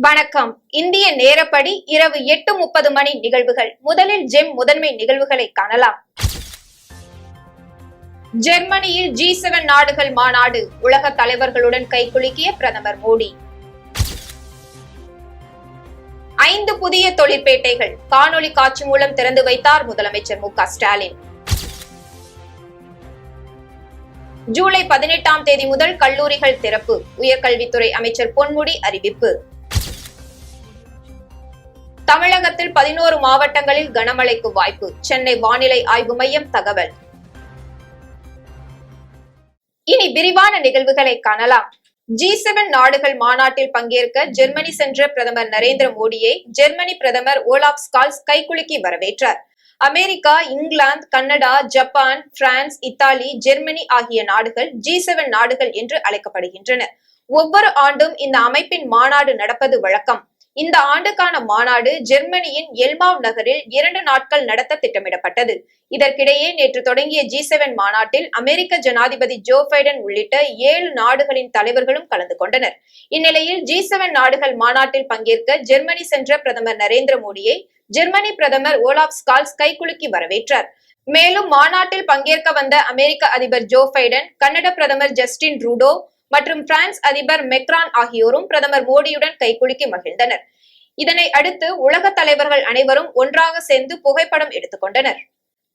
வணக்கம். இந்திய நேரப்படி இரவு 8:30 மணி நிகழ்வுகள். முதலில் ஜெம் முதன்மை நிகழ்வுகளை காணலாம். ஜெர்மனியில் G7 நாடுகள் மாநாடு. உலக தலைவர்களுடன் கைகுலுக்கிய பிரதமர் மோடி. 5 புதிய தொழிற்பேட்டைகள் காணொலி காட்சி மூலம் திறந்து வைத்தார் முதலமைச்சர் மு.க.ஸ்டாலின். ஜூலை 18ஆம் தேதி முதல் கல்லூரிகள் திறப்பு. உயர்கல்வித்துறை அமைச்சர் பொன்முடி அறிவிப்பு. தமிழகத்தில் 11 மாவட்டங்களில் கனமழைக்கு வாய்ப்பு. சென்னை வானிலை ஆய்வு மையம் தகவல். இனி விரிவான நிகழ்வுகளை காணலாம். G7 நாடுகள் மாநாட்டில் பங்கேற்க ஜெர்மனி சென்ற பிரதமர் நரேந்திர மோடியை ஜெர்மனி பிரதமர் ஓலாப் ஸ்கால்ஸ் கைகுலுக்கி வரவேற்றார். America, England, Canada, Japan, France, Italy, Germany ஆகிய நாடுகள் G7 நாடுகள் என்று அழைக்கப்படுகின்றன. ஒவ்வொரு ஆண்டும் இந்த அமைப்பின் மாநாடு நடப்பது வழக்கம். இந்த ஆண்டுக்கான மாநாடு ஜெர்மனியின் எல்மாவ் நகரில் 2 நாட்கள் நடத்த திட்டமிடப்பட்டது. இதற்கிடையே நேற்று தொடங்கிய G7 மாநாட்டில் அமெரிக்க ஜனாதிபதி ஜோ பைடன் உள்ளிட்ட 7 நாடுகளின் தலைவர்களும் கலந்து கொண்டனர். இந்நிலையில் G7 நாடுகள் மாநாட்டில் பங்கேற்க ஜெர்மனி சென்ற பிரதமர் நரேந்திர மோடியை ஜெர்மனி பிரதமர் ஓலாப் ஸ்கால்ஸ் கைகுலுக்கி வரவேற்றார். மேலும் மாநாட்டில் பங்கேற்க வந்த அமெரிக்க அதிபர் ஜோ பைடன், கனடா பிரதமர் ஜஸ்டின் ட்ரூடோ மற்றும் பிரான்ஸ் அதிபர் மெக்ரான் ஆகியோரும் பிரதமர் மோடியுடன் கைகுலுக்கி மகிழ்ந்தனர். இதனை அடுத்து உலக தலைவர்கள் அனைவரும் ஒன்றாக சேர்ந்து புகைப்படம் எடுத்துக் கொண்டனர்.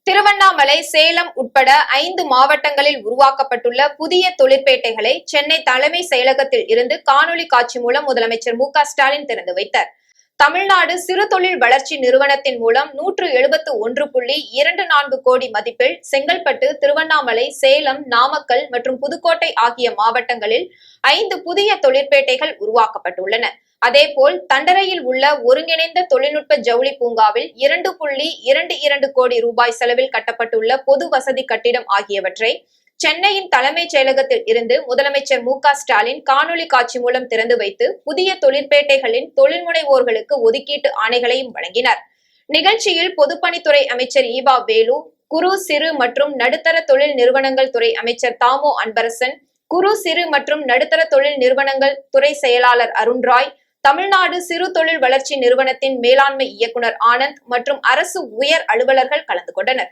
திருவண்ணாமலை, சேலம் உட்பட 5 மாவட்டங்களில் உருவாக்கப்பட்டுள்ள புதிய தொழிற்பேட்டைகளை சென்னை தலைமை செயலகத்தில் இருந்து காணொலி காட்சி மூலம் முதலமைச்சர் மு.க.ஸ்டாலின் திறந்து வைத்தார். தமிழ்நாடு சிறு தொழில் வளர்ச்சி நிறுவனத்தின் மூலம் 170.24 கோடி மதிப்பில் செங்கல்பட்டு, திருவண்ணாமலை, சேலம், நாமக்கல் மற்றும் புதுக்கோட்டை ஆகிய மாவட்டங்களில் 5 புதிய தொழிற்பேட்டைகள் உருவாக்கப்பட்டுள்ளன. அதேபோல் தண்டரையில் உள்ள ஒருங்கிணைந்த தொழில்நுட்ப ஜவுளி பூங்காவில் 2.22 கோடி ரூபாய் செலவில் கட்டப்பட்டுள்ள பொது வசதி கட்டிடம் ஆகியவற்றை சென்னையின் தலைமைச் செயலகத்தில் இருந்து முதலமைச்சர் மு.க.ஸ்டாலின் காணொலி காட்சி மூலம் திறந்து வைத்து புதிய தொழிற்பேட்டைகளின் தொழில் முனைவோர்களுக்கு ஒதுக்கீட்டு ஆணைகளையும் வழங்கினார். நிகழ்ச்சியில் பொதுப்பணித்துறை அமைச்சர் ஈவா வேலு, குறு, சிறு மற்றும் நடுத்தர தொழில் நிறுவனங்கள் துறை அமைச்சர் தாமோ அன்பரசன், குறு, சிறு மற்றும் நடுத்தர தொழில் நிறுவனங்கள் துறை செயலாளர் அருண்ராய், தமிழ்நாடு சிறு தொழில் வளர்ச்சி நிறுவனத்தின் மேலாண்மை இயக்குனர் ஆனந்த் மற்றும் அரசு உயர் அலுவலர்கள் கலந்து கொண்டனர்.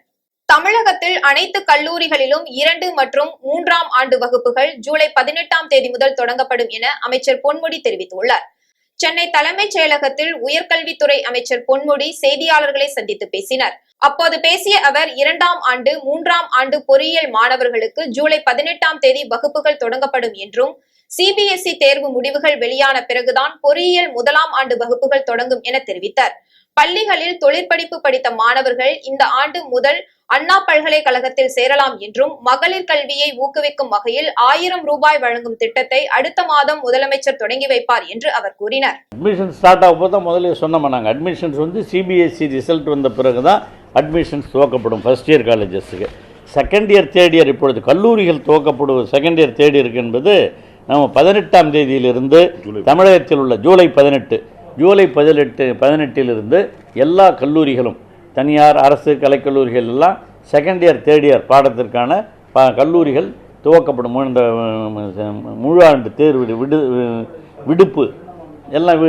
தமிழகத்தில் அனைத்து கல்லூரிகளிலும் 2 மற்றும் 3ஆம் ஆண்டு வகுப்புகள் ஜூலை 18ஆம் தேதி முதல் தொடங்கப்படும் என அமைச்சர் பொன்முடி தெரிவித்துள்ளார். சென்னை தலைமைச் செயலகத்தில் உயர்கல்வித்துறை அமைச்சர் பொன்முடி செய்தியாளர்களை சந்தித்து பேசினார். அப்போது பேசிய அவர் 2ஆம் ஆண்டு, 3ஆம் ஆண்டு பொறியியல் மாணவர்களுக்கு ஜூலை 18ஆம் தேதி வகுப்புகள் தொடங்கப்படும் என்றும், CBSE தேர்வு முடிவுகள் வெளியான பிறகுதான் பொறியியல் 1ஆம் ஆண்டு வகுப்புகள் தொடங்கும் என தெரிவித்தார். பள்ளிகளில் தொழிற்படிப்பு படித்த மாணவர்கள் இந்த ஆண்டு முதல் அண்ணா பல்கலைக்கழகத்தில் சேரலாம் என்றும், மகளிர் கல்வியை ஊக்குவிக்கும் வகையில் 1000 ரூபாய் வழங்கும் திட்டத்தை அடுத்த மாதம் முதலமைச்சர் தொடங்கி வைப்பார் என்று அவர் கூறினார். அட்மிஷன் ஸ்டார்ட் ஆகும் போது தான் முதல்ல சொன்னோம், நாங்கள் அட்மிஷன்ஸ் CBSE ரிசல்ட் வந்த பிறகு தான் அட்மிஷன்ஸ் துவக்கப்படும் ஃபர்ஸ்ட் இயர் காலேஜஸுக்கு. செகண்ட் இயர், தேர்ட் இயர், இப்பொழுது கல்லூரிகள் துவக்கப்படுவது செகண்ட் இயர், தேர்ட் இயருக்கு என்பது நம்ம 18ஆம் தேதியிலிருந்து தமிழகத்தில் உள்ள ஜூலை 18 எல்லா கல்லூரிகளும், தனியார், அரசு கலைக்கல்லூரிகள் எல்லாம் செகண்ட் இயர், தேர்ட் இயர் பாடத்திற்கான கல்லூரிகள் துவக்கப்படும். இந்த முழு ஆண்டு தேர்வு விடுப்பு எல்லாம்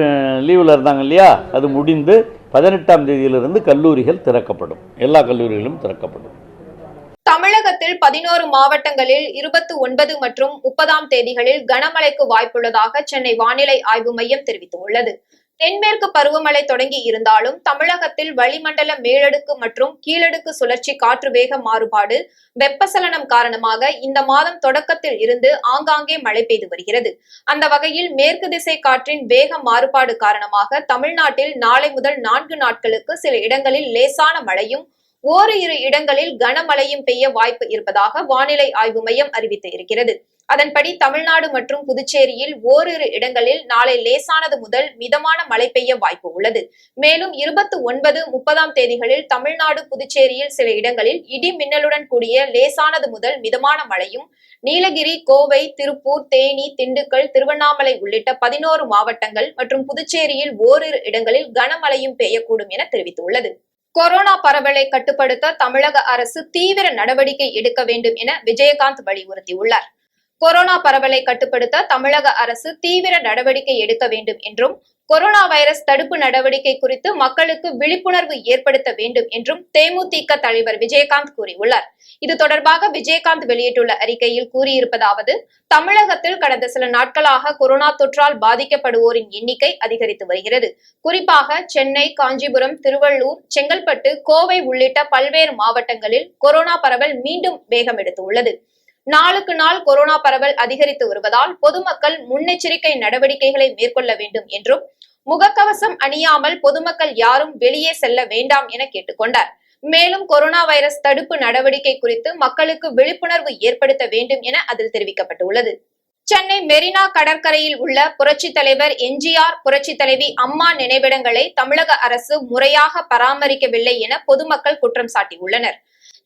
லீவில் இருந்தாங்க இல்லையா, அது முடிந்து 18ஆம் தேதியிலிருந்து கல்லூரிகள் திறக்கப்படும். எல்லா கல்லூரிகளும் திறக்கப்படும். தமிழகத்தில் 11 மாவட்டங்களில் 29 மற்றும் 30ஆம் தேதிகளில் கனமழைக்கு வாய்ப்புள்ளதாக சென்னை வானிலை ஆய்வு மையம் தெரிவித்துள்ளது. தென்மேற்கு பருவமழை தொடங்கி இருந்தாலும் தமிழகத்தில் வளிமண்டல மேலடுக்கு மற்றும் கீழடுக்கு சுழற்சி காற்று வேக மாறுபாடு, வெப்பசலனம் காரணமாக இந்த மாதம் தொடக்கத்தில் இருந்து ஆங்காங்கே மழை பெய்து வருகிறது. அந்த வகையில் மேற்கு திசை காற்றின் வேக மாறுபாடு காரணமாக தமிழ்நாட்டில் நாளை முதல் 4 நாட்களுக்கு சில இடங்களில் லேசான மழையும், ஓரிரு இடங்களில் கனமழையும் பெய்ய வாய்ப்பு இருப்பதாக வானிலை ஆய்வு மையம் அறிவித்து இருக்கிறது. அதன்படி தமிழ்நாடு மற்றும் புதுச்சேரியில் ஓரிரு இடங்களில் நாளை லேசானது முதல் மிதமான மழை பெய்ய வாய்ப்பு உள்ளது. மேலும் 29, 30ஆம் தேதிகளில் தமிழ்நாடு, புதுச்சேரியில் சில இடங்களில் இடி மின்னலுடன் கூடிய லேசானது முதல் மிதமான மழையும், நீலகிரி, கோவை, திருப்பூர், தேனி, திண்டுக்கல், திருவண்ணாமலை உள்ளிட்ட 11 மாவட்டங்கள் மற்றும் புதுச்சேரியில் ஓரிரு இடங்களில் கனமழையும் பெய்யக்கூடும் என தெரிவித்துள்ளது. கொரோனா பரவலை கட்டுப்படுத்த தமிழக அரசு தீவிர நடவடிக்கை எடுக்க வேண்டும் என விஜயகாந்த் வலியுறுத்தியுள்ளார். கொரோனா பரவலை கட்டுப்படுத்த தமிழக அரசு தீவிர நடவடிக்கை எடுக்க வேண்டும் என்றும் கொரோனா வைரஸ் தடுப்பு நடவடிக்கை குறித்து மக்களுக்கு விழிப்புணர்வு ஏற்படுத்த வேண்டும் என்றும் தேமுதிக தலைவர் விஜயகாந்த் கூறியுள்ளார். இது தொடர்பாக விஜயகாந்த் வெளியிட்டுள்ள அறிக்கையில் கூறியிருப்பதாவது, தமிழகத்தில் கடந்த சில நாட்களாக கொரோனா தொற்றால் பாதிக்கப்படுவோரின் எண்ணிக்கை அதிகரித்து வருகிறது. குறிப்பாக சென்னை, காஞ்சிபுரம், திருவள்ளூர், செங்கல்பட்டு, கோவை உள்ளிட்ட பல்வேறு மாவட்டங்களில் கொரோனா பரவல் மீண்டும் வேகம் எடுத்துள்ளது. நாளுக்கு நாள் கொரோனா பரவல் அதிகரித்து வருவதால் பொதுமக்கள் முன்னெச்சரிக்கை நடவடிக்கைகளை மேற்கொள்ள வேண்டும் என்றும், முகக்கவசம் அணியாமல் பொதுமக்கள் யாரும் வெளியே செல்ல வேண்டாம் என கேட்டுக்கொண்டார். மேலும் கொரோனா வைரஸ் தடுப்பு நடவடிக்கை குறித்து மக்களுக்கு விழிப்புணர்வு ஏற்படுத்த வேண்டும் என அதில் தெரிவிக்கப்பட்டுள்ளது. சென்னை மெரினா கடற்கரையில் உள்ள புரட்சித் தலைவர் எம்ஜிஆர், புரட்சித் தலைவி அம்மா நினைவிடங்களை தமிழக அரசு முறையாக பராமரிக்கவில்லை என பொதுமக்கள் குற்றம் சாட்டியுள்ளனர்.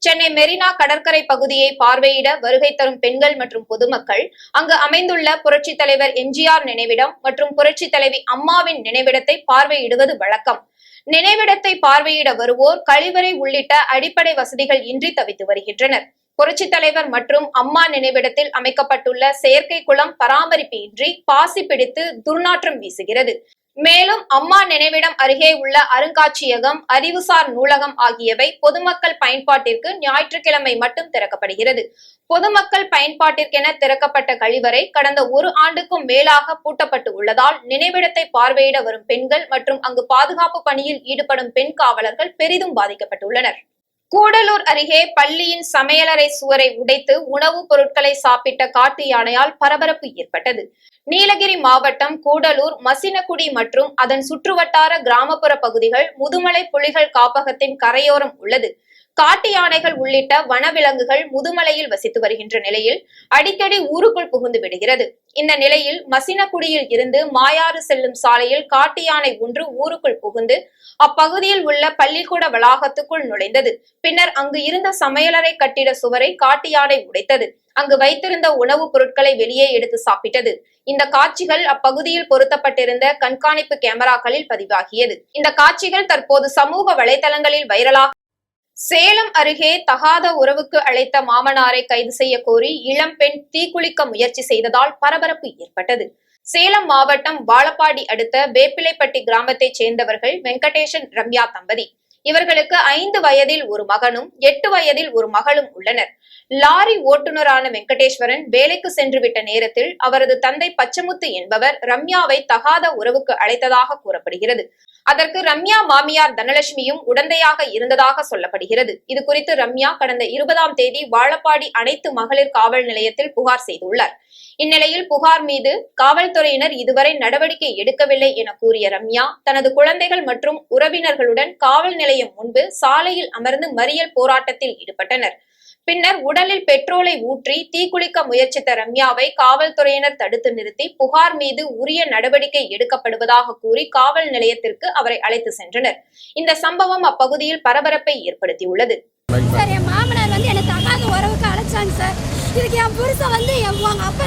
சென்னை மெரினா கடற்கரை பகுதியை பார்வையிட வருகை தரும் பெண்கள் மற்றும் பொதுமக்கள் அங்கு அமைந்துள்ள புரட்சித் தலைவர் எம்ஜிஆர் நினைவிடம் மற்றும் புரட்சித் தலைவி அம்மாவின் நினைவிடத்தை பார்வையிடுவது வழக்கம். நினைவிடத்தை பார்வையிட வருவோர் கழிவறை உள்ளிட்ட அடிப்படை வசதிகள் இன்றி தவித்து வருகின்றனர். புரட்சித் தலைவர் மற்றும் அம்மா நினைவிடத்தில் அமைக்கப்பட்டுள்ள செயற்கை குளம் பராமரிப்பு இன்றி பாசி பிடித்து துர்நாற்றம் வீசுகிறது. மேலும் அம்மா நினைவிடம் அருகே உள்ள அருங்காட்சியகம், அறிவுசார் நூலகம் ஆகியவை பொதுமக்கள் பயன்பாட்டிற்கு ஞாயிற்றுக்கிழமை மட்டும் திறக்கப்படுகிறது. பொதுமக்கள் பயன்பாட்டிற்கென திறக்கப்பட்ட கழிவறை கடந்த 1 ஆண்டுக்கும் மேலாக பூட்டப்பட்டு உள்ளதால் நினைவிடத்தை பார்வையிட வரும் பெண்கள் மற்றும் அங்கு பாதுகாப்பு பணியில் ஈடுபடும் பெண் காவலர்கள் பெரிதும் பாதிக்கப்பட்டுள்ளனர். கூடலூர் அருகே பள்ளியின் சமையலறை சுவரை உடைத்து உணவுப் பொருட்களை சாப்பிட்ட காட்டு யானையால் பரபரப்பு ஏற்பட்டது. நீலகிரி மாவட்டம் கூடலூர், மசினகுடி மற்றும் அதன் சுற்றுவட்டார கிராமப்புற பகுதிகள் முதுமலை புலிகள் காப்பகத்தின் கரையோரம் உள்ளது. காட்டு யானைகள் உள்ளிட்ட வனவிலங்குகள் முதுமலையில் வசித்து வருகின்ற நிலையில் அடிக்கடி ஊருக்குள் புகுந்து விடுகிறது. இந்த நிலையில் மசினகுடியில் இருந்து மாயாறு செல்லும் சாலையில் காட்டு யானை ஒன்று ஊருக்குள் புகுந்து அப்பகுதியில் உள்ள பள்ளிக்கூட வளாகத்துக்குள் நுழைந்தது. பின்னர் அங்கு இருந்த சமையலறை கட்டிட சுவரை காட்டு யானை உடைத்தது. அங்கு வைத்திருந்த உணவுப் பொருட்களை வெளியே எடுத்து சாப்பிட்டது. இந்த காட்சிகள் அப்பகுதியில் பொருத்தப்பட்டிருந்த கண்காணிப்பு கேமராக்களில் பதிவாகியது. இந்த காட்சிகள் தற்போது சமூக வலைதளங்களில் வைரலாக. சேலம் அருகே தகாத உறவுக்கு அழைத்த மாமனாரை கைது செய்ய கோரி இளம்பெண் தீக்குளிக்க முயற்சி செய்ததால் பரபரப்பு ஏற்பட்டது. சேலம் மாவட்டம் வாழப்பாடி அடுத்த வேப்பிலைப்பட்டி கிராமத்தைச் சேர்ந்தவர்கள் வெங்கடேசன், ரம்யா தம்பதி. இவர்களுக்கு 5 வயதில் ஒரு மகனும் 8 வயதில் ஒரு மகளும் உள்ளனர். லாரி ஓட்டுநரான வெங்கடேஸ்வரன் வேலைக்கு சென்று விட்ட நேரத்தில் அவரது தந்தை பச்சமுத்து என்பவர் ரம்யாவை தகாத உறவுக்கு அழைத்ததாக கூறப்படுகிறது. அதற்கு ரம்யா மாமியார் தனலட்சுமியும் உடந்தையாக இருந்ததாக சொல்லப்படுகிறது. இது குறித்து ரம்யா கடந்த 20ஆம் தேதி வாழப்பாடி அனைத்து மகளிர் காவல் நிலையத்தில் புகார் செய்துள்ளார். இந்நிலையில் புகார் மீது காவல்துறையினர் இதுவரை நடவடிக்கை எடுக்கவில்லை என கூறிய ரம்யா தனது குழந்தைகள் மற்றும் உறவினர்களுடன் காவல் நிலையம் முன்பு சாலையில் அமர்ந்து மறியல் போராட்டத்தில் ஈடுபட்டனர். பின்னர் உடலில் பெட்ரோலை ஊற்றி தீக்குளிக்க முயற்சித்த ரம்யாவை காவல்துறையினர் தடுத்து நிறுத்தி புகார் மீது உரிய நடவடிக்கை எடுக்கப்படுவதாக கூறி காவல் நிலையத்திற்கு அவரை அழைத்து சென்றனர். இந்த சம்பவம் அப்பகுதியில் பரபரப்பை ஏற்படுத்தியுள்ளது. சார், என் மாமனார் வந்து என்ன தகாத உறவுக்கு அழைச்சாங்க சார். இதுக்கு என் புருஷன் வந்து உங்க அப்பா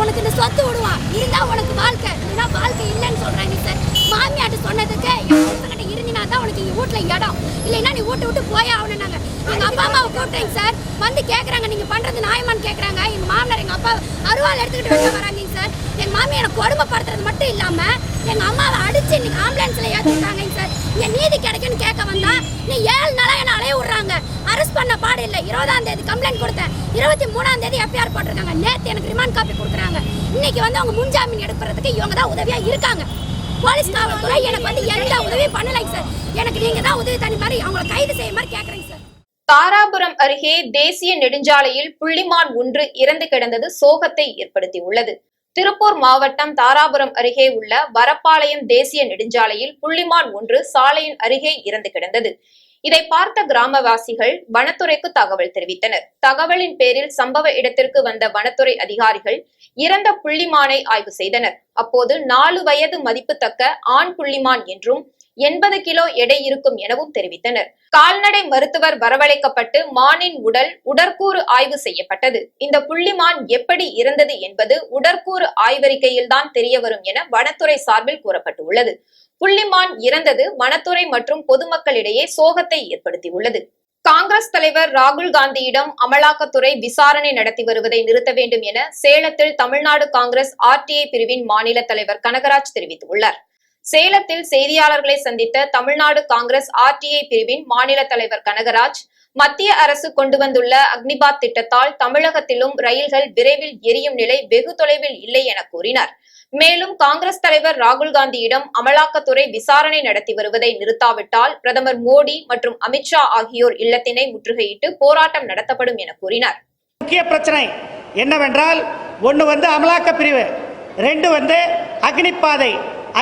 உனக்கு இந்த சொத்து விடுவான், இருந்தா உனக்கு வாழ்க்கை, இல்லைன்னா வாழ்க்கை இல்லைன்னு சொல்றாங்க சார். மாமியாட்டு சொன்னதுக்கு என் புருஷன்கிட்ட இருந்தினா தான் உனக்கு இங்க வீட்டுல இடம், இல்லைன்னா நீ வீட்டை விட்டு போய் ஆகணும்னாங்க. எங்க அப்பா அம்மாவை கூப்பிட்டேங்க சார். வந்து கேட்கறாங்க, நீங்க பண்றது நியாயமான்னு கேட்கறாங்க. எங்க மாமனார் எங்க அப்பா அருவாள் எடுத்துக்கிட்டு வெளில வராங்க சார். எங்க மாமியை எனக்கு கொடுமைப்படுத்துறது மட்டும் இல்லாம எங்க அம்மாவை அடிச்சு இன்னைக்கு ஆம்புலன்ஸ்ல ஏற்றிருக்காங்க சார். இங்க நீதி கிடைக்குன்னு கேட்க வந்தா நீ 7 நாளா என்ன அலைய விடுறாங்க. அரெஸ்ட் பண்ண பாடு இல்லை. 20ஆம் தேதி கம்ப்ளைண்ட் கொடுத்தேன், 23ஆம் தேதி எஃப்ஐஆர் போட்டிருக்காங்க. நேற்று எனக்கு ரிமாண்ட் காப்பி கொடுக்குறாங்க. இன்னைக்கு வந்து அவங்க முன்ஜாமீன் எடுக்கிறதுக்கு இவங்க தான் உதவியா இருக்காங்க. போலீஸ் காவல்துறை எனக்கு வந்து எந்த உதவியும் பண்ணலைங்க சார். எனக்கு நீங்க தான் உதவி தனி மாதிரி அவங்களை கைது செய்ய மாதிரி கேட்கறேங்க சார். தாராபுரம் அருகே தேசிய நெடுஞ்சாலையில் புள்ளிமான் ஒன்று இறந்து கிடந்தது சோகத்தை ஏற்படுத்தியுள்ளது. திருப்பூர் மாவட்டம் தாராபுரம் அருகே உள்ள வரப்பாளையம் தேசிய நெடுஞ்சாலையில் புள்ளிமான் ஒன்று சாலையின் அருகே இறந்து கிடந்தது. இதை பார்த்த கிராமவாசிகள் வனத்துறைக்கு தகவல் தெரிவித்தனர். தகவலின் பேரில் சம்பவ இடத்திற்கு வந்த வனத்துறை அதிகாரிகள் இறந்த புள்ளிமானை ஆய்வு செய்தனர். அப்போது 4 வயது மதிப்புத்தக்க ஆண் புள்ளிமான் என்றும் 80 கிலோ எடை இருக்கும் எனவும் தெரிவித்தனர். கால்நடை மருத்துவர் வரவழைக்கப்பட்டு மானின் உடற்கூறு ஆய்வு செய்யப்பட்டது. இந்த புள்ளிமான் எப்படி இறந்தது என்பது உடற்கூறு ஆய்வறிக்கையில் தான் தெரிய வரும் என வனத்துறை சார்பில் கூறப்பட்டுள்ளது. புள்ளிமான் இறந்தது வனத்துறை மற்றும் பொதுமக்களிடையே சோகத்தை ஏற்படுத்தியுள்ளது. காங்கிரஸ் தலைவர் ராகுல் காந்தியிடம் அமலாக்கத்துறை விசாரணை நடத்தி வருவதை நிறுத்த வேண்டும் என சேலத்தில் தமிழ்நாடு காங்கிரஸ் RTI பிரிவின் மாநில தலைவர் கனகராஜ் தெரிவித்துள்ளார். சேலத்தில் செய்தியாளர்களை சந்தித்த தமிழ்நாடு காங்கிரஸ் RTI பிரிவின் மாநில தலைவர் கனகராஜ், மத்திய அரசு கொண்டு வந்துள்ள அக்னிபாத் திட்டத்தால் தமிழகத்திலும் ரயில்கள் விரைவில் எரியும் நிலை வெகு தொலைவில் இல்லை என கூறினார். மேலும் காங்கிரஸ் தலைவர் ராகுல் காந்தியிடம் அமலாக்கத்துறை விசாரணை நடத்தி வருவதை நிறுத்தாவிட்டால் பிரதமர் மோடி மற்றும் அமித்ஷா ஆகியோர் இல்லத்தினை முற்றுகையிட்டு போராட்டம் நடத்தப்படும் என கூறினார். முக்கிய பிரச்சனை என்னவென்றால், ஒன்று அமலாக்க பிரிவு, 2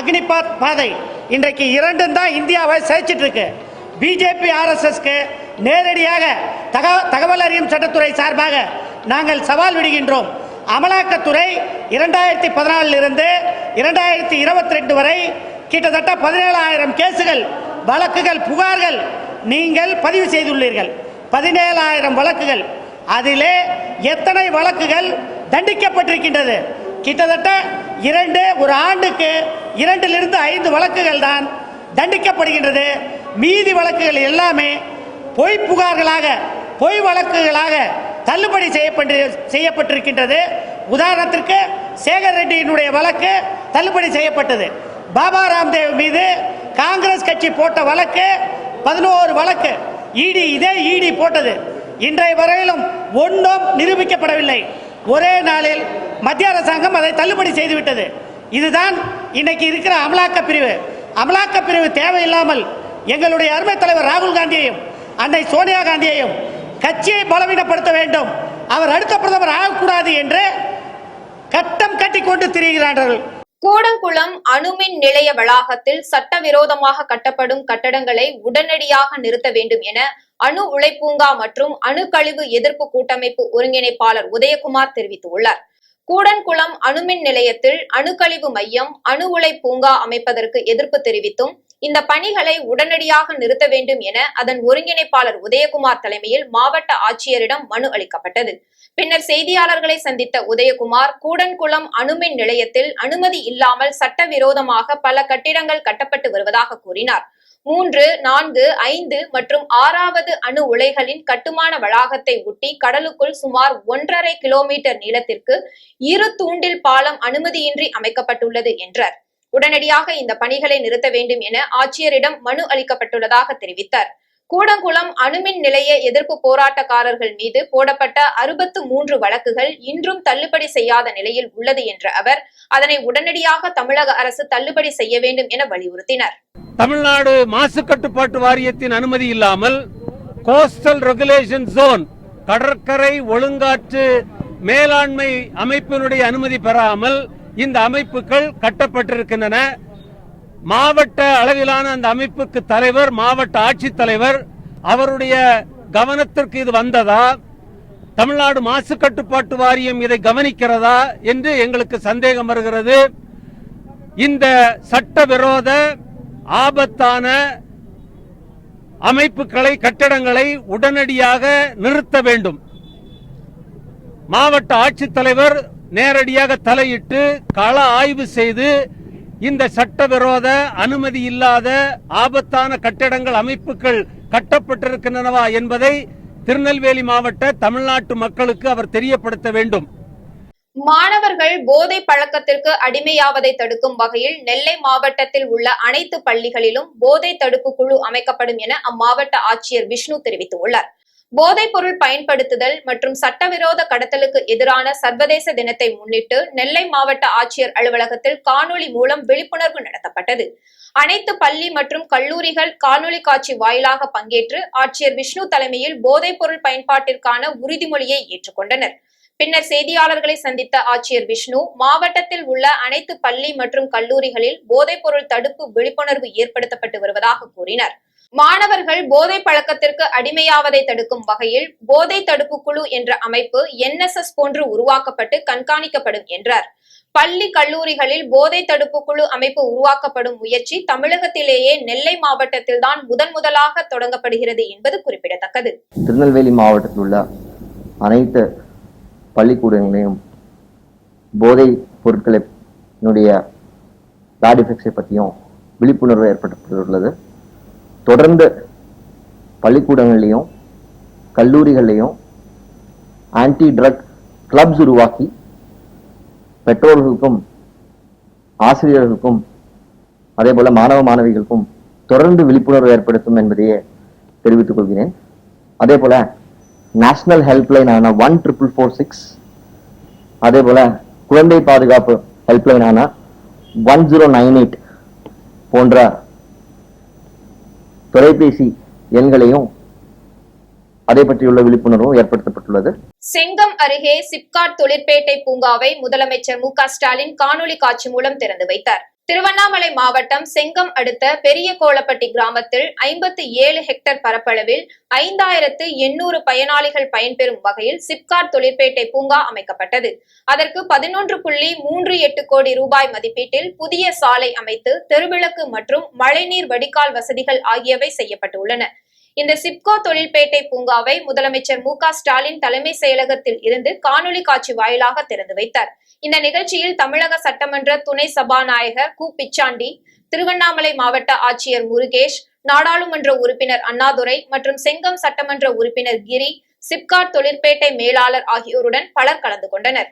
அக்னிபாத் பாதை. இன்றைக்கு 2 தான் இந்தியாவை சிதைச்சிட்டு இருக்கு. பிஜேபி RSSக்கு நேரடியாக தகவல் அறியும் சட்டத்துறை சார்பாக நாங்கள் சவால் விடுகின்றோம். அமலாக்கத்துறை 2014 இருந்து 2022 வரை கிட்டத்தட்ட 17,000 கேசுகள், வழக்குகள், புகார்கள் நீங்கள் பதிவு செய்துள்ளீர்கள். 17,000 வழக்குகள். அதிலே எத்தனை வழக்குகள் தண்டிக்கப்பட்டிருக்கின்றது? கிட்டத்தட்ட ஒரு ஆண்டுக்கு 2 to 5 வழக்குகள் தான் தண்டிக்கப்படுகின்றது. மீதி வழக்குகள் எல்லாமே பொய் புகார்களாக, பொய் வழக்குகளாக தள்ளுபடி செய்யப்பட்டிருக்கின்றது. உதாரணத்திற்கு சேகர் ரெட்டியினுடைய வழக்கு தள்ளுபடி செய்யப்பட்டது. பாபா ராம்தேவ் மீது காங்கிரஸ் கட்சி போட்ட வழக்கு 11 வழக்கு இடி போட்டது. இன்றைய வரையிலும் ஒன்றும் நிரூபிக்கப்படவில்லை. ஒரே நாளில் மத்திய அரசாங்கம் அதை தள்ளுபடி செய்துவிட்டது. இதுதான் இன்னைக்கு இருக்கிற அமலாக்க பிரிவு. அமலாக்க பிரிவு தேவையில்லாமல் எங்களுடைய அருமை தலைவர் ராகுல் காந்தியையும் அன்னை சோனியா காந்தியையும் கட்சியை பலவீனப்படுத்த வேண்டும், அவர் அடுத்த பிரதமர் ஆகக்கூடாது என்று கட்டம் கட்டி கொண்டு திரிகிறார்கள். கூடங்குளம் அணுமின் நிலைய வளாகத்தில் சட்டவிரோதமாக கட்டப்படும் கட்டடங்களை உடனடியாக நிறுத்த வேண்டும் என அணு உலை பூங்கா மற்றும் அணுக்கழிவு எதிர்ப்பு கூட்டமைப்பு ஒருங்கிணைப்பாளர் உதயகுமார் தெரிவித்துள்ளார். கூடன்குளம் அணுமின் நிலையத்தில் அணுக்கழிவு மையம், அணு உலை பூங்கா அமைப்பதற்கு எதிர்ப்பு தெரிவித்தும் இந்த பணிகளை உடனடியாக நிறுத்த வேண்டும் என அதன் ஒருங்கிணைப்பாளர் உதயகுமார் தலைமையில் மாவட்ட ஆட்சியரிடம் மனு அளிக்கப்பட்டது. பின்னர் செய்தியாளர்களை சந்தித்த உதயகுமார், கூடன்குளம் அணுமின் நிலையத்தில் அனுமதி இல்லாமல் சட்டவிரோதமாக பல கட்டிடங்கள் கட்டப்பட்டு வருவதாக கூறினார். 3, 4, 5 மற்றும் 6வது அணு உலைகளின் கட்டுமான வளாகத்தை ஒட்டி கடலுக்குள் சுமார் 1.5 கிலோமீட்டர் நீளத்திற்கு 2 தூண்டில் பாலம் அனுமதியின்றி அமைக்கப்பட்டுள்ளது என்றார். உடனடியாக இந்த பணிகளை நிறுத்த வேண்டும் என ஆட்சியரிடம் மனு அளிக்கப்பட்டுள்ளதாக தெரிவித்தார். கூடங்குளம் அணுமின் நிலைய எதிர்ப்பு போராட்டக்காரர்கள் மீது போடப்பட்ட 63 வழக்குகள் இன்றும் தள்ளுபடி செய்யாத நிலையில் உள்ளது என்ற அவர், அதனை உடனடியாக தமிழக அரசு தள்ளுபடி செய்ய வேண்டும் என வலியுறுத்தினர். தமிழ்நாடு மாசு கட்டுப்பாட்டு வாரியத்தின் அனுமதி இல்லாமல் கோஸ்டல் ரெகுலேஷன் ஜோன், கடற்கரை ஒழுங்காற்று மேலாண்மை அமைப்பினுடைய அனுமதி பெறாமல் இந்த அமைப்புகள் கட்டப்பட்டிருக்கின்றன. மாவட்ட அளவிலான அந்த அமைப்புக்கு தலைவர், மாவட்ட ஆட்சித்தலைவர் அவருடைய கவனத்திற்கு இது வந்ததா, தமிழ்நாடு மாசு கட்டுப்பாட்டு வாரியம் இதை கவனிக்கிறதா என்று எங்களுக்கு சந்தேகம் வருகிறது. இந்த சட்டவிரோத ஆபத்தான அமைப்புகளை, கட்டடங்களை உடனடியாக நிறுத்த வேண்டும். மாவட்ட ஆட்சித்தலைவர் நேரடியாக தலையிட்டு கள ஆய்வு செய்து இந்த சட்டவிரோத அனுமதி இல்லாத ஆபத்தான கட்டடங்கள், அமைப்புகள் கட்டப்பட்டிருக்கின்றனவா என்பதை திருநெல்வேலி மாவட்ட தமிழ்நாட்டு மக்களுக்கு அவர் தெரியப்படுத்த வேண்டும். மாணவர்கள் போதை பழக்கத்திற்கு அடிமையாவதை தடுக்கும் வகையில் நெல்லை மாவட்டத்தில் உள்ள அனைத்து பள்ளிகளிலும் போதை தடுப்பு குழு அமைக்கப்படும் என அம்மாவட்ட ஆட்சியர் விஷ்ணு தெரிவித்துள்ளார். போதைப் பொருள் பயன்படுத்துதல் மற்றும் சட்டவிரோத கடத்தலுக்கு எதிரான சர்வதேச தினத்தை முன்னிட்டு நெல்லை மாவட்ட ஆட்சியர் அலுவலகத்தில் காணொலி மூலம் விழிப்புணர்வு நடத்தப்பட்டது. அனைத்து பள்ளி மற்றும் கல்லூரிகள் காணொலி காட்சி வாயிலாக பங்கேற்று ஆட்சியர் விஷ்ணு தலைமையில் போதைப் பொருள் பயன்பாட்டிற்கான உறுதிமொழியை ஏற்றுக்கொண்டனர். பின்னர் செய்தியாளர்களை சந்தித்த ஆட்சியர் விஷ்ணு, மாவட்டத்தில் உள்ள அனைத்து பள்ளி மற்றும் கல்லூரிகளில் போதைப் பொருள் தடுப்பு விழிப்புணர்வு ஏற்படுத்தப்பட்டு வருவதாக கூறினார். மாணவர்கள் போதை பழக்கத்திற்கு அடிமையாவதை தடுக்கும் வகையில் போதை தடுப்பு குழு என்ற அமைப்பு NSS போன்று உருவாக்கப்பட்டு கண்காணிக்கப்படும் என்றார். பள்ளி கல்லூரிகளில் போதை தடுப்பு குழு அமைப்பு உருவாக்கப்படும் முயற்சி தமிழகத்திலேயே நெல்லை மாவட்டத்தில் தான் முதலாக தொடங்கப்படுகிறது என்பது குறிப்பிடத்தக்கது. திருநெல்வேலி மாவட்டத்தில் உள்ள அனைத்து பள்ளிக்கூடங்களையும் போதை பொருட்களினுடைய பேட் எஃபெக்ட்ஸை பற்றியும் விழிப்புணர்வு ஏற்படுத்தப்பட்டுள்ளது. தொடர்ந்து பள்ளிக்கூடங்களையும் கல்லூரிகள்லையும் ஆன்டி ட்ரக் கிளப்ஸ் உருவாக்கி பெற்றோர்களுக்கும் ஆசிரியர்களுக்கும் அதே போல மாணவ மாணவிகளுக்கும் தொடர்ந்து விழிப்புணர்வு ஏற்படுத்தும் என்பதையே தெரிவித்துக் கொள்கிறேன். அதே போல நேஷனல் ஹெல்ப்லைன் ஆன 14446, அதே போல குழந்தை பாதுகாப்பு ஹெல்ப்லைன் ஆன 1098 போன்ற தொலைபேசி எண்களையும் அதை பற்றியுள்ள விழிப்புணர்வும் ஏற்படுத்தப்பட்டுள்ளது. செங்கம் அருகே சிப்காட் தொழிற்பேட்டை பூங்காவை முதலமைச்சர் மு ஸ்டாலின் காணொலி காட்சி மூலம் திறந்து வைத்தார். திருவண்ணாமலை மாவட்டம் செங்கம் அடுத்த பெரிய கோலப்பட்டி கிராமத்தில் 57 ஹெக்டேர் பரப்பளவில் 5800 பயனாளிகள் பயன்பெறும் வகையில் சிப்காட் தொழிற்பேட்டை பூங்கா அமைக்கப்பட்டது. அதற்கு 11.38 கோடி ரூபாய் மதிப்பீட்டில் புதிய சாலை அமைத்து தெருவிளக்கு மற்றும் மழைநீர் வடிகால் வசதிகள் ஆகியவை செய்யப்பட்டுள்ளன. இந்த சிப்கோ தொழிற்பேட்டை பூங்காவை முதலமைச்சர் மு ஸ்டாலின் தலைமை செயலகத்தில் இருந்து காணொலி காட்சி வாயிலாக திறந்து வைத்தார். இந்த நிகழ்ச்சியில் தமிழக சட்டமன்ற துணை சபாநாயகர் கு பிச்சாண்டி, திருவண்ணாமலை மாவட்ட ஆட்சியர் முருகேஷ், நாடாளுமன்ற உறுப்பினர் அண்ணாதுரை மற்றும் செங்கம் சட்டமன்ற உறுப்பினர் கிரி, சிப்காட் தொழிற்பேட்டை மேலாளர் ஆகியோருடன் பலர் கலந்து கொண்டனர்.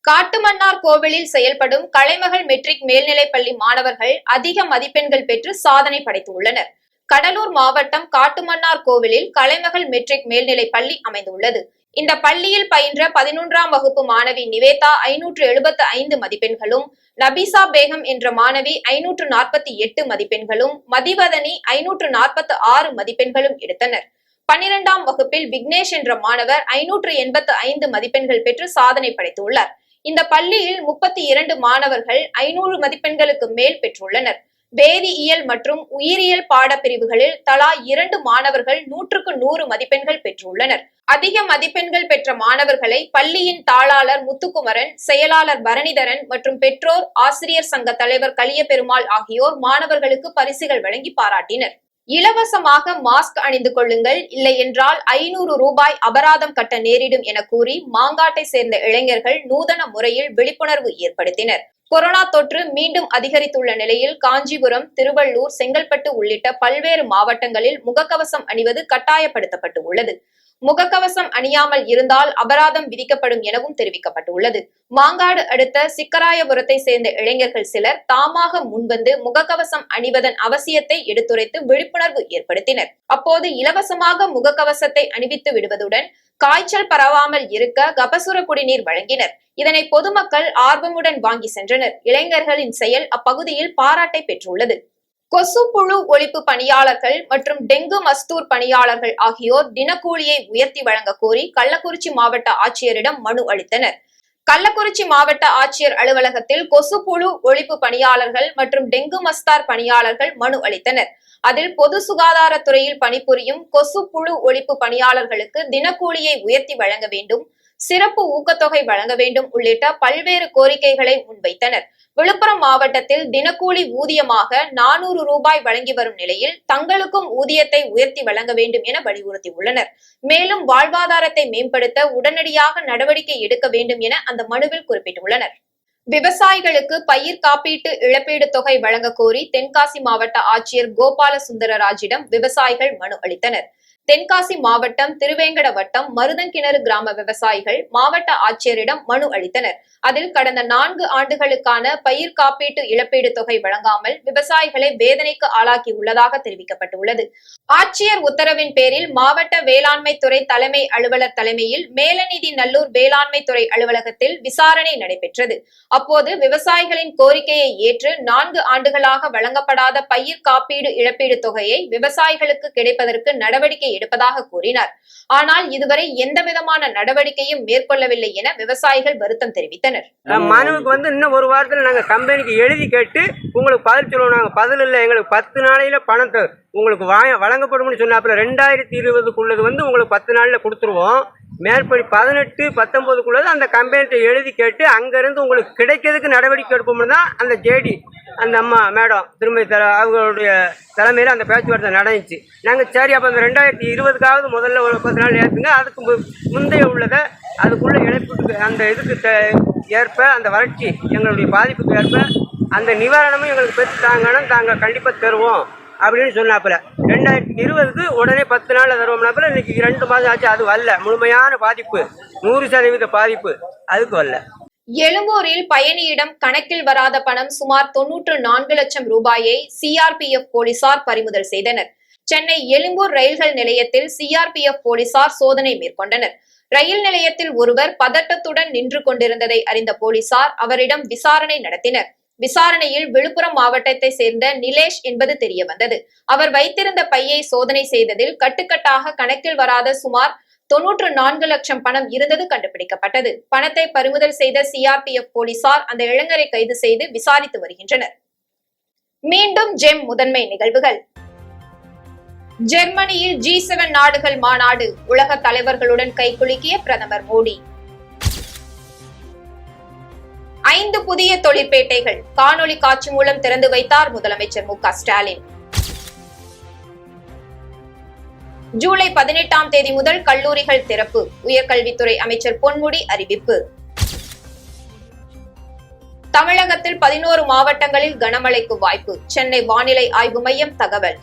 காட்டுமன்னார் கோவிலில் செயல்படும் கலைமகள் மெட்ரிக் மேல்நிலைப்பள்ளி மாணவர்கள் அதிக மதிப்பெண்கள் பெற்று சாதனை படைத்துள்ளனர். கடலூர் மாவட்டம் காட்டுமன்னார் கோவிலில் கலைமகள் மெட்ரிக் மேல்நிலை பள்ளி அமைந்துள்ளது. இந்த பள்ளியில் பயின்ற 11ஆம் வகுப்பு மாணவி நிவேதா 575 மதிப்பெண்களும், நபிசா பேகம் என்ற மாணவி 548 மதிப்பெண்களும், மதிவதனி 546 மதிப்பெண்களும் எடுத்தனர். 12ஆம் வகுப்பில் விக்னேஷ் என்ற மாணவர் 585 மதிப்பெண்கள் பெற்று சாதனை படைத்துள்ளார். இந்த பள்ளியில் 32 மாணவர்கள் 500 மதிப்பெண்களுக்கு மேல் பெற்றுள்ளனர். வேதியியல் மற்றும் உயிரியல் பாடப்பிரிவுகளில் தலா 2 மாணவர்கள் 100க்கு 100 மதிப்பெண்கள் பெற்றுள்ளனர். அதிக மதிப்பெண்கள் பெற்ற மாணவர்களை பள்ளியின் தாளாளர் முத்துக்குமரன், செயலாளர் பரணிதரன் மற்றும் பெற்றோர் ஆசிரியர் சங்க தலைவர் கலியபெருமாள் ஆகியோர் மாணவர்களுக்கு பரிசுகள் வழங்கி பாராட்டினர். இலவசமாக மாஸ்க் அணிந்து கொள்ளுங்கள், இல்லை என்றால் 500 ரூபாய் அபராதம் கட்ட நேரிடும் என கூறி மாங்காட்டை சேர்ந்த இளைஞர்கள் நூதன முறையில் விழிப்புணர்வு ஏற்படுத்தினர். கொரோனா தொற்று மீண்டும் அதிகரித்துள்ள நிலையில் காஞ்சிபுரம், திருவள்ளூர், செங்கல்பட்டு உள்ளிட்ட பல்வேறு மாவட்டங்களில் முகக்கவசம் அணிவது கட்டாயப்படுத்தப்பட்டு உள்ளது. முகக்கவசம் அணியாமல் இருந்தால் அபராதம் விதிக்கப்படும் எனவும் தெரிவிக்கப்பட்டுள்ளது. மாங்காடு அடுத்த சிக்கராயபுரத்தை சேர்ந்த இளைஞர்கள் சிலர் தாமாக முன்வந்து முகக்கவசம் அணிவதன் அவசியத்தை எடுத்துரைத்து விழிப்புணர்வு ஏற்படுத்தினர். அப்போது இலவசமாக முகக்கவசத்தை அணிவித்து விடுவதுடன் காய்ச்சல் பரவாமல் இருக்க கபசுர குடிநீர் வழங்கினர். இதனை பொதுமக்கள் ஆர்வமுடன் வாங்கி சென்றனர். இளைஞர்களின் செயல் அப்பகுதியில் பாராட்டை பெற்றுள்ளது. கொசு புழு ஒழிப்பு பணியாளர்கள் மற்றும் டெங்கு மஸ்தூர் பணியாளர்கள் ஆகியோர் தினக்கூலியை உயர்த்தி வழங்க கோரி கள்ளக்குறிச்சி மாவட்ட ஆட்சியரிடம் மனு அளித்தனர். கள்ளக்குறிச்சி மாவட்ட ஆட்சியர் அலுவலகத்தில் கொசு புழு ஒழிப்பு பணியாளர்கள் மற்றும் டெங்கு மஸ்தார் பணியாளர்கள் மனு அளித்தனர். அதில் பொது சுகாதாரத்துறையில் பணிபுரியும் கொசு புழு ஒழிப்பு பணியாளர்களுக்கு தினக்கூலியை உயர்த்தி வழங்க வேண்டும், சிறப்பு ஊக்கத்தொகை வழங்க வேண்டும் உள்ளிட்ட பல்வேறு கோரிக்கைகளை முன்வைத்தனர். விழுப்புரம் மாவட்டத்தில் தினக்கூலி ஊதியமாக 400 ரூபாய் வழங்கி வரும் நிலையில் தங்களுக்கும் ஊதியத்தை உயர்த்தி வழங்க வேண்டும் என வலியுறுத்தியுள்ளனர். மேலும் வாழ்வாதாரத்தை மேம்படுத்த உடனடியாக நடவடிக்கை எடுக்க வேண்டும் என அந்த மனுவில் குறிப்பிட்டுள்ளனர். விவசாயிகளுக்கு பயிர் காப்பீட்டு இழப்பீடு தொகை வழங்க கோரி தென்காசி மாவட்ட ஆட்சியர் கோபால சுந்தரராஜிடம் விவசாயிகள் மனு அளித்தனர். தென்காசி மாவட்டம் திருவேங்கட வட்டம் மருதங்கிணறு கிராம விவசாயிகள் மாவட்ட ஆட்சியரிடம் மனு அளித்தனர். அதில் கடந்த 4 ஆண்டுகளுக்கான பயிர் காப்பீட்டு இழப்பீடு தொகை வழங்காமல் விவசாயிகளை வேதனைக்கு ஆளாக்கி உள்ளதாக தெரிவிக்கப்பட்டுள்ளது. ஆட்சியர் உத்தரவின் பேரில் மாவட்ட வேளாண்மை துறை தலைமை அலுவலர் தலைமையில் மேலநீதி நல்லூர் வேளாண்மை துறை அலுவலகத்தில் விசாரணை நடைபெற்றது. அப்போது விவசாயிகளின் கோரிக்கையை ஏற்று 4 ஆண்டுகளாக வழங்கப்படாத பயிர் காப்பீடு இழப்பீடு தொகையை விவசாயிகளுக்கு கிடைப்பதற்கு நடவடிக்கை எடுப்பதாக கூறினார். ஆனால் இதுவரை எந்தவிதமான நடவடிக்கையும் மேற்கொள்ளவில்லை என விவசாயிகள் வருத்தம் தெரிவித்தனர். மனுவுக்கு இன்னும் ஒரு வாரத்தில் நாங்கள் கம்பெனிக்கு எழுதி கேட்டு உங்களுக்கு பதில் சொல்லுவோம். நாங்கள் பதில் இல்லை, எங்களுக்கு 10 நாளையில பணத்தை உங்களுக்கு வழங்கப்படும் சொன்னாப்புல 2020க்குள்ளது உங்களுக்கு 10 நாளில் கொடுத்துருவோம். மேற்படி 18, 19க்குள்ளது அந்த கம்பெனிட்ட எழுதி கேட்டு அங்கேருந்து உங்களுக்கு கிடைக்கிறதுக்கு நடவடிக்கை எடுப்போம்னு தான் அந்த ஜேடி அந்த அம்மா மேடம் திருமதி அவங்களுடைய தலைமையில் அந்த பேச்சுவார்த்தை நடந்துச்சு. நாங்கள் சரி அப்போ அந்த 2020க்காவது முதல்ல ஒரு 10 நாள் ஏற்றுங்க, அதுக்கு முந்தைய உள்ளதை அதுக்குள்ளே இழப்புக்கு அந்த இதுக்கு ஏற்ப அந்த வறட்சி எங்களுடைய பாதிப்புக்கு ஏற்ப அந்த நிவாரணமும் எங்களுக்கு பெற்று தாங்கன்னா நாங்கள் கண்டிப்பாக தருவோம் அப்படின்னு சொன்னாப்புல. 2020க்கு உடனே 10 நாள்ல தருவோம்னாப்புல. இன்னைக்கு 2 மாதம் ஆச்சு, அது வரல. முழுமையான பாதிப்பு, 100% பாதிப்பு அதுக்கு வரல. எழும்பூரில் பயணியிடம் கணக்கில் வராத பணம் சுமார் 94 லட்சம் ரூபாயை சிஆர்பிஎஃப் போலீசார் பறிமுதல் செய்தனர். சென்னை எழும்பூர் ரயில்கள் நிலையத்தில் சிஆர்பிஎஃப் போலீசார் சோதனை மேற்கொண்டனர். ரயில் நிலையத்தில் ஒருவர் பதட்டத்துடன் நின்று கொண்டிருந்ததை அறிந்த போலீசார் அவரிடம் விசாரணை நடத்தினர். விசாரணையில் விழுப்புரம் மாவட்டத்தை சேர்ந்த நிலேஷ் என்பது தெரிய வந்தது. அவர் வைத்திருந்த பையை சோதனை செய்ததில் கட்டுக்கட்டாக கணக்கில் வராத சுமார் 94 லட்சம் பணம் இருந்தது கண்டுபிடிக்கப்பட்டது. பணத்தை பறிமுதல் செய்த சிஆர்பிஎஃப் போலீசார் அந்த இளைஞரை கைது செய்து விசாரித்து வருகின்றனர். மீண்டும் ஜெம் முதன்மை நிகழ்வுகள். ஜெர்மனியில் G7 நாடுகள் மாநாடு, உலக தலைவர்களுடன் கைகுலுக்கிய பிரதமர் மோடி. 5 புதிய தொழிற்பேட்டைகள் காணொலி காட்சி மூலம் திறந்து வைத்தார் முதலமைச்சர் மு.க. ஸ்டாலின். ஜூலை 18ஆம் தேதி முதல் கல்லூரிகள் திறப்பு, உயர்கல்வித்துறை அமைச்சர் பொன்முடி அறிவிப்பு. தமிழகத்தில் 11 மாவட்டங்களில் கனமழைக்கு வாய்ப்பு, சென்னை வானிலை ஆய்வு மையம் தகவல்.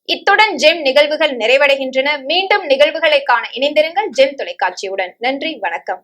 இத்துடன் ஜெம் நிகழ்வுகள் நிறைவடைகின்றன. மீண்டும் நிகழ்வுகளை காண இணைந்திருங்கள் ஜெம் தொலைக்காட்சியுடன். நன்றி, வணக்கம்.